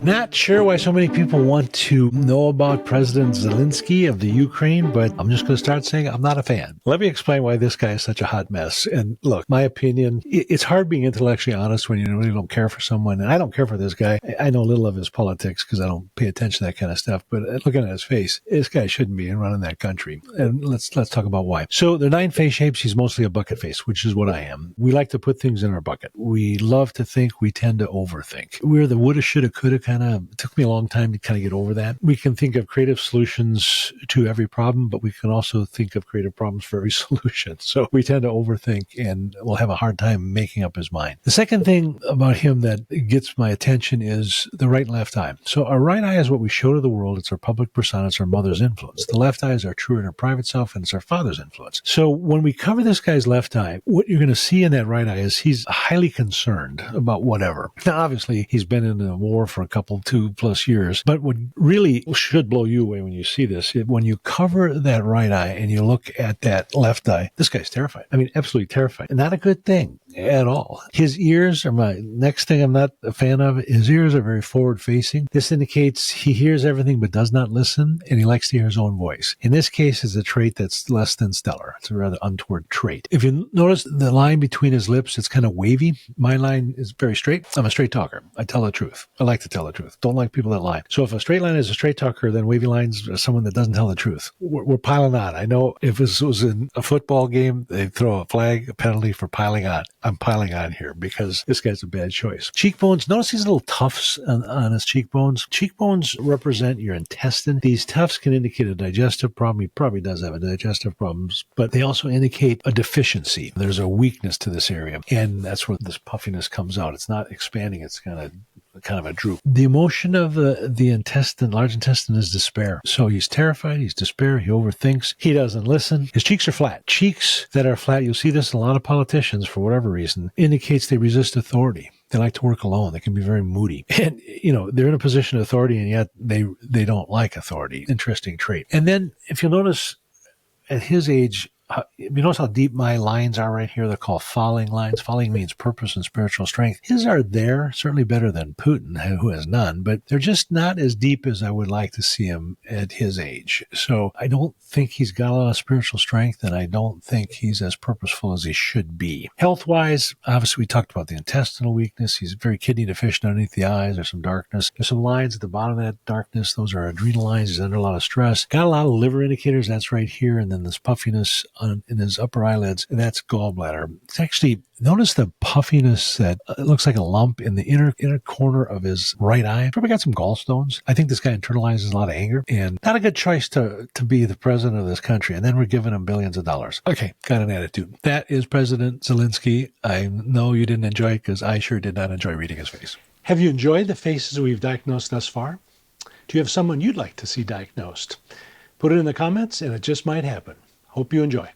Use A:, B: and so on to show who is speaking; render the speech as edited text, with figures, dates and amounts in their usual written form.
A: Not sure why so many people want to know about President Zelensky of the Ukraine, but I'm just going to start saying I'm not a fan. Let me explain why this guy is such a hot mess. And look, my opinion, it's hard being intellectually honest when you really don't care for someone. And I don't care for this guy. I know little of his politics because I don't pay attention to that kind of stuff. But looking at his face, this guy shouldn't be running that country. And let's talk about why. So there are 9 face shapes. He's mostly a bucket face, which is what I am. We like to put things in our bucket. We love to think. We tend to overthink. We're the woulda, shoulda, coulda kind of. It took me a long time to kind of get over that. We can think of creative solutions to every problem, but we can also think of creative problems for every solution. So we tend to overthink and we'll have a hard time making up his mind. The second thing about him that gets my attention is the right and left eye. So our right eye is what we show to the world. It's our public persona. It's our mother's influence. The left eye is our true inner private self, and it's our father's influence. So when we cover this guy's left eye, what you're going to see in that right eye is he's highly concerned about whatever. Now, obviously, he's been in a war for a couple, 2+ years. But what really should blow you away when you see this, when you cover that right eye and you look at that left eye, this guy's terrified. I mean, absolutely terrified. Not a good thing at all. His ears are my next thing I'm not a fan of. His ears are very forward facing. This indicates he hears everything but does not listen, and he likes to hear his own voice. In this case, it's a trait that's less than stellar. It's a rather untoward trait. If you notice the line between his lips, it's kind of wavy. My line is very straight. I'm a straight talker. I tell the truth. I like to tell the truth. Don't like people that lie. So if a straight line is a straight talker, then wavy lines are someone that doesn't tell the truth. We're piling on. I know if this was in a football game, they'd throw a flag, a penalty for piling on. I'm piling on here because this guy's a bad choice. Cheekbones. Notice these little tufts on his cheekbones. Cheekbones represent your intestine. These tufts can indicate a digestive problem. He probably does have a digestive problems, but they also indicate a deficiency. There's a weakness to this area, and that's where this puffiness comes out. It's not expanding. It's kind of a droop. The emotion of the intestine, large intestine, is despair. So he's terrified, he's despair, he overthinks, he doesn't listen. His cheeks are flat. Cheeks that are flat, you'll see this in a lot of politicians for whatever reason, indicates they resist authority. They like to work alone. They can be very moody. And, they're in a position of authority and yet they don't like authority. Interesting trait. And then if you'll notice at his age, you notice how deep my lines are right here? They're called falling lines. Falling means purpose and spiritual strength. His are there, certainly better than Putin, who has none, but they're just not as deep as I would like to see him at his age. So I don't think he's got a lot of spiritual strength, and I don't think he's as purposeful as he should be. Health-wise, obviously we talked about the intestinal weakness. He's very kidney deficient underneath the eyes. There's some darkness. There's some lines at the bottom of that darkness. Those are adrenal lines. He's under a lot of stress. Got a lot of liver indicators. That's right here. And then this puffiness in his upper eyelids, and that's gallbladder. It's actually, notice the puffiness that it looks like a lump in the inner corner of his right eye. Probably got some gallstones. I think this guy internalizes a lot of anger, and not a good choice to be the president of this country. And then we're giving him billions of dollars. Okay, got an attitude. That is President Zelensky. I know you didn't enjoy it because I sure did not enjoy reading his face. Have you enjoyed the faces we've diagnosed thus far? Do you have someone you'd like to see diagnosed? Put it in the comments, and it just might happen. Hope you enjoy.